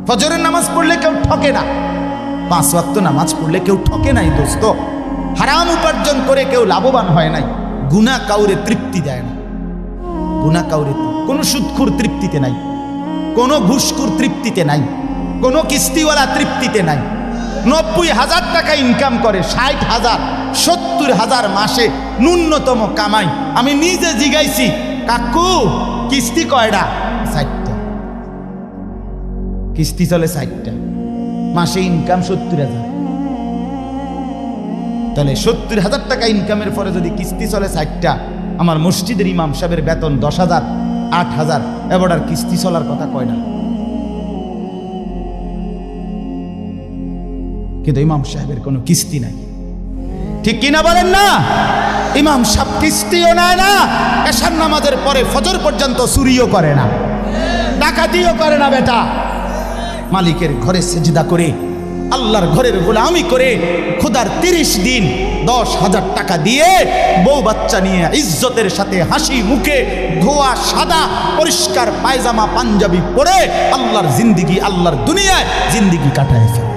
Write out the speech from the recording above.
ফজরের নামাজ পড়লে কেউ ঠকে না, 5 ওয়াক্ত নামাজ পড়লে কেউ ঠকে নাই দোস্ত। হারাম উপার্জন করে কেউ লাভবান হয় নাই। গুনাহ কাউরে তৃপ্তি দেয় না, গুনাহ কাউরে, কোনো সুদখোর তৃপ্তিতে নাই, কোনো ঘুষখোর তৃপ্তিতে নাই, কোনো কিস্তিওয়ালা তৃপ্তিতে নাই। 90,000 টাকা ইনকাম করে, 60,000 70,000 মাসে ন্যূনতম কামাই। আমি নিজে জিগাইছি, কাকু কিস্তি কয়টা? 60টা। কিস্তি চলে 60টা, মাসে ইনকাম 70,000। তাহলে 70,000 টাকা ইনকামের পরে যদি কিস্তি চলে 60টা, আমার মসজিদের ইমাম সাহেবের বেতন 10,000 8,000, এবার আর কিস্তি চলার কথা কয় না। কিন্তু ইমাম সাহেবের কোনো কিস্তি নাই, ঠিক কিনা বলেন না? ইমাম সাহেব কিস্তিও নেয় না, এশার নামাজের পরে ফজর পর্যন্ত চুরিও করে না, ডাকাতিও করে না। বেটা মালিকের ঘরে সেজদা করে, আল্লাহর ঘরের গোলামি করে, খোদার 30 দিন 10,000 টাকা দিয়ে বউ বাচ্চা নিয়ে ইজ্জতের সাথে হাসি মুখে ধোয়া সাদা পরিষ্কার পায়জামা পাঞ্জাবি পরে আল্লাহর জিন্দিগি, আল্লাহর দুনিয়ায় জিন্দিগি কাটায় ফেলে।